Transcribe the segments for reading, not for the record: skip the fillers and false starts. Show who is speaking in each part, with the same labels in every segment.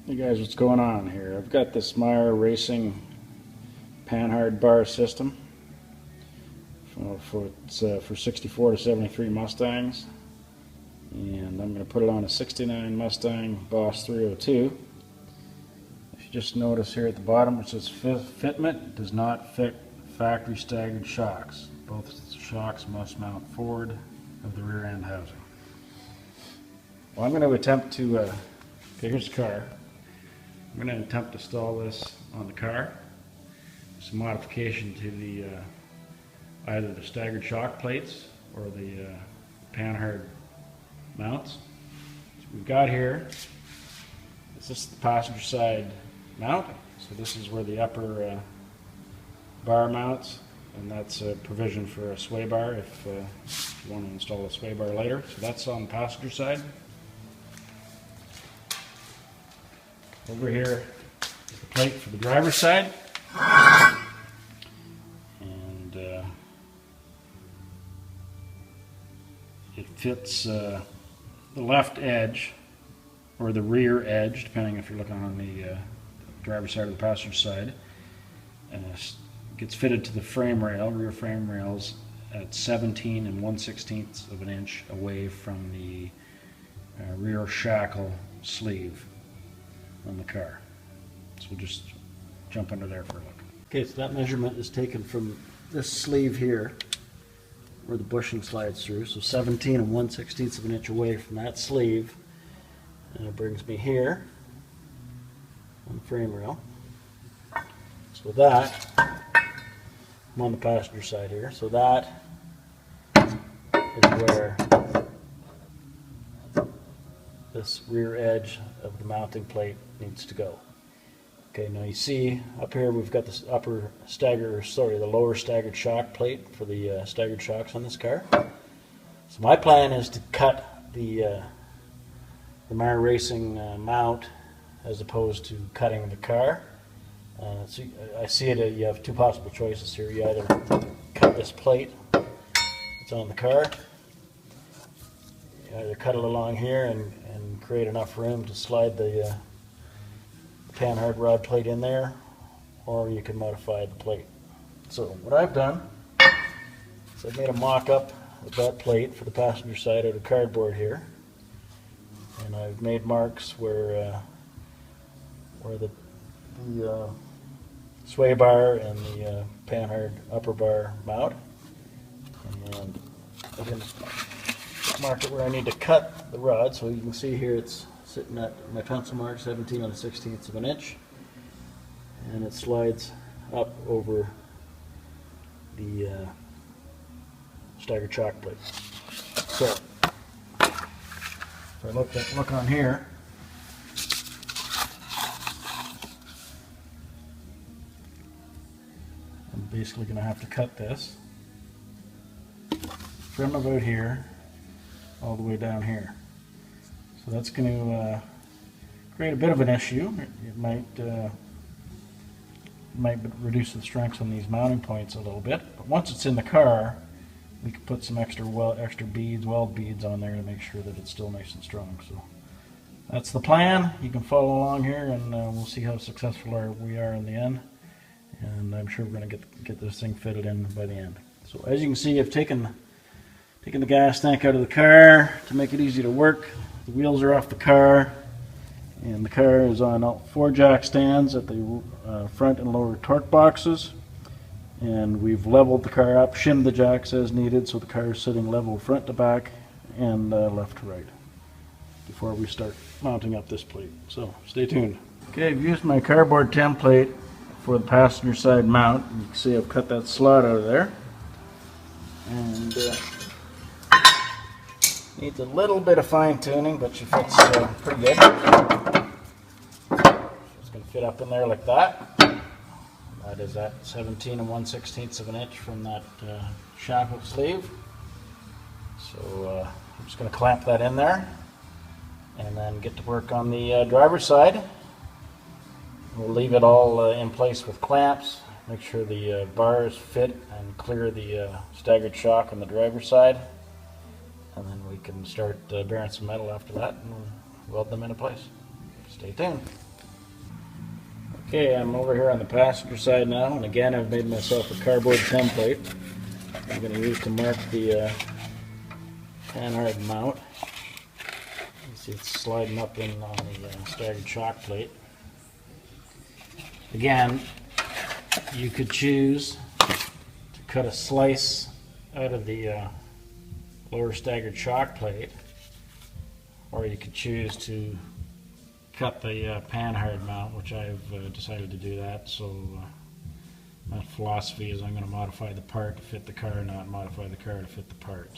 Speaker 1: Hey guys, what's going on here? I've got this Maier Racing Panhard bar system for 64 to 73 Mustangs, and I'm going to put it on a 69 Mustang Boss 302. If you just notice here at the bottom it says fitment does not fit factory staggered shocks. Both shocks must mount forward of the rear end housing. Well, I'm going to attempt to okay, here's the car. I'm going to attempt to install this on the car. Some modification to the either the staggered shock plates or the Panhard mounts. So we've got here, this is the passenger side mount. So this is where the upper bar mounts, and that's a provision for a sway bar if you want to install a sway bar later. So that's on the passenger side. Over here is the plate for the driver's side, and it fits the left edge or the rear edge, depending if you're looking on the driver's side or the passenger side, and it gets fitted to the frame rail, rear frame rails, at 17 1/16 of an inch away from the rear shackle sleeve on the car. So we'll just jump under there for a look. Okay, so that measurement is taken from this sleeve here where the bushing slides through, so 17 1/16 of an inch away from that sleeve, and it brings me here on the frame rail. So that, I'm on the passenger side here, so that is where this rear edge of the mounting plate needs to go. Okay, now you see up here we've got this the lower staggered shock plate for the staggered shocks on this car. So my plan is to cut the Maier Racing mount as opposed to cutting the car. So I see it, you have two possible choices here. You either cut this plate that's on the car, you either cut it along here and create enough room to slide the Panhard rod plate in there, or you can modify the plate. So what I've done is I've made a mock-up of that plate for the passenger side out of cardboard here, and I've made marks where the sway bar and the Panhard upper bar mount, and I can mark it where I need to cut the rod. So you can see here it's sitting at my pencil mark, 17 1/16 of an inch, and it slides up over the staggered shock plate. So if I look on here, I'm basically going to have to cut this from about here all the way down here. So that's going to create a bit of an issue. It might reduce the strength on these mounting points a little bit, but once it's in the car, we can put some extra beads, weld beads on there to make sure that it's still nice and strong. So that's the plan. You can follow along here, and we'll see how successful we are in the end. And I'm sure we're going to get this thing fitted in by the end. So as you can see, I've taken the gas tank out of the car to make it easy to work. The wheels are off the car, and the car is on 4 jack stands at the front and lower torque boxes. And we've leveled the car up, shimmed the jacks as needed, so the car is sitting level front to back and left to right before we start mounting up this plate. So stay tuned. Okay, I've used my cardboard template for the passenger side mount. You can see I've cut that slot out of there, and needs a little bit of fine tuning, but she fits pretty good. It's going to fit up in there like that. That is at 17 1/16 of an inch from that shackle sleeve. So I'm just going to clamp that in there and then get to work on the driver's side. We'll leave it all in place with clamps, make sure the bars fit and clear the staggered shock on the driver's side. And then we can start bearing some metal after that and weld them into place. Stay tuned. Okay, I'm over here on the passenger side now, and again I've made myself a cardboard template I'm going to use to mark the Panhard mount. You see it's sliding up in on the staggered shock plate. Again, you could choose to cut a slice out of the lower staggered shock plate, or you could choose to cut the Panhard mount, which I've decided to do that. So my philosophy is I'm going to modify the part to fit the car, not modify the car to fit the part.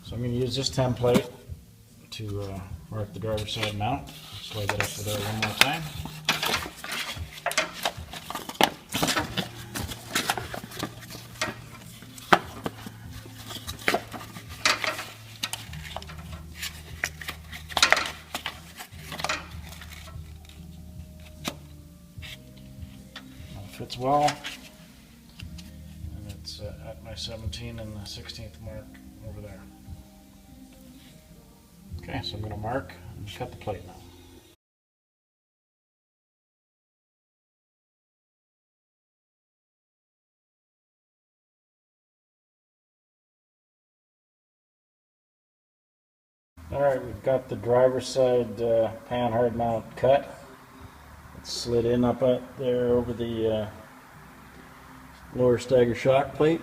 Speaker 1: So I'm going to use this template to mark the driver's side mount. Slide that up to there one more time. Fits well, and it's at my 17 and the 16th mark over there. Okay, so I'm going to mark and cut the plate now. Alright, we've got the driver's side Panhard mount cut. It's slid in up there over the lower stagger shock plate.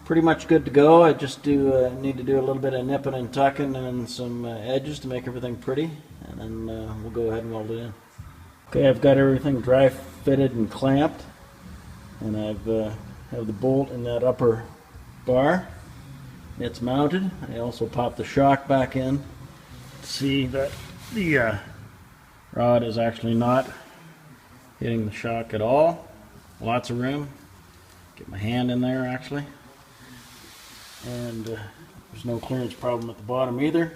Speaker 1: Pretty much good to go. I just need to do a little bit of nipping and tucking and some edges to make everything pretty, and then we'll go ahead and weld it in. Okay, I've got everything dry fitted and clamped, and I've have the bolt in that upper bar. It's mounted. I also popped the shock back in to see that the rod is actually not hitting the shock at all. Lots of room. Get my hand in there actually. And there's no clearance problem at the bottom either.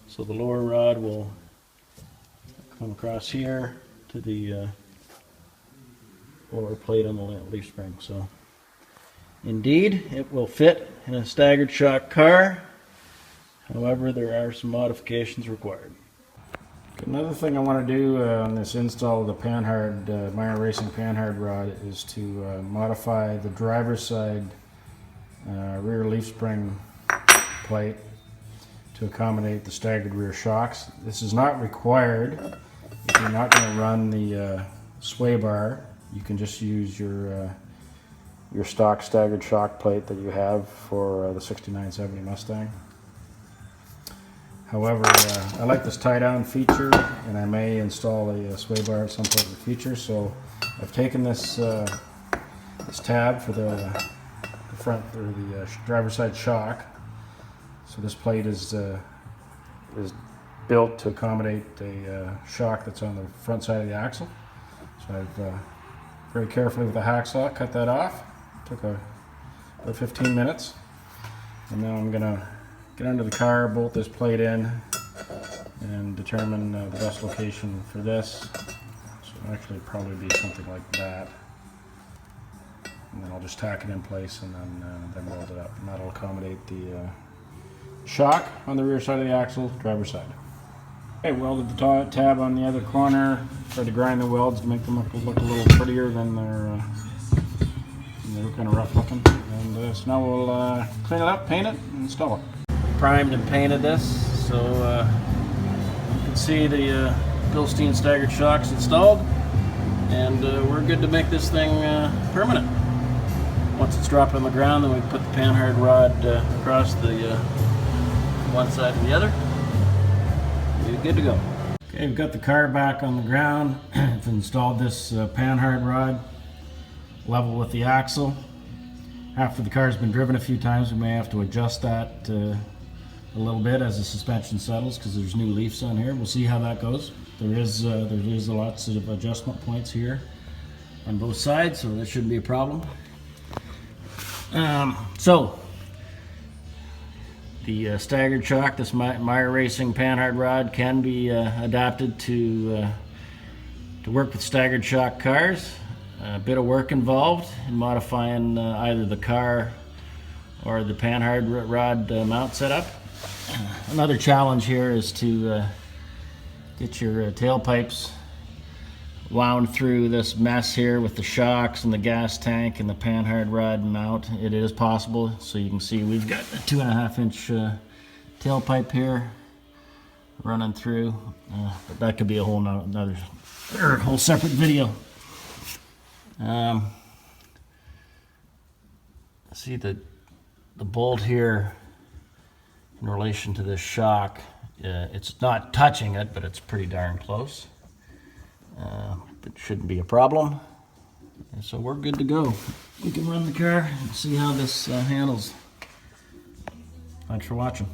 Speaker 1: So the lower rod will come across here to the lower plate on the leaf spring. So indeed, it will fit in a staggered shock car. However, there are some modifications required. Another thing I want to do on this install of the Panhard, Maier Racing Panhard rod, is to modify the driver's side rear leaf spring plate to accommodate the staggered rear shocks. This is not required. If you're not going to run the sway bar, you can just use your stock staggered shock plate that you have for the 6970 Mustang. However, I like this tie-down feature, and I may install a sway bar at some point in the future. So I've taken this this tab for the front or the driver's side shock. So this plate is built to accommodate a shock that's on the front side of the axle. So I've very carefully with a hacksaw cut that off. Took about 15 minutes, and now I'm gonna get under the car, bolt this plate in, and determine the best location for this. So it'll actually probably be something like that. And then I'll just tack it in place and then weld it up. And that'll accommodate the shock on the rear side of the axle, driver's side. Okay, welded the tab on the other corner. Tried to grind the welds to make them look a little prettier than they're kind of rough looking. And so now we'll clean it up, paint it, and install it. Primed and painted this, so you can see the Bilstein staggered shocks installed, and we're good to make this thing permanent. Once it's dropped on the ground, then we put the Panhard rod across the one side and the other. You're good to go. Okay, we've got the car back on the ground. I've installed this Panhard rod level with the axle. After the car's been driven a few times, we may have to adjust that a little bit as the suspension settles, because there's new leaves on here. We'll see how that goes. There is lots of adjustment points here on both sides, so that shouldn't be a problem. So the staggered shock, this Maier Racing Panhard rod, can be adapted to work with staggered shock cars. A bit of work involved in modifying either the car or the Panhard rod mount setup. Another challenge here is to get your tailpipes
Speaker 2: wound through this mess here with the shocks and the gas tank and the Panhard rod mount. It is possible. So you can see we've got a 2.5 inch tailpipe here running through, but that could be a whole another or whole separate video. See the bolt here in relation to this shock. It's not touching it, but it's pretty darn close. It shouldn't be a problem. And so we're good to go. We can run the car and see how this handles. Thanks for watching.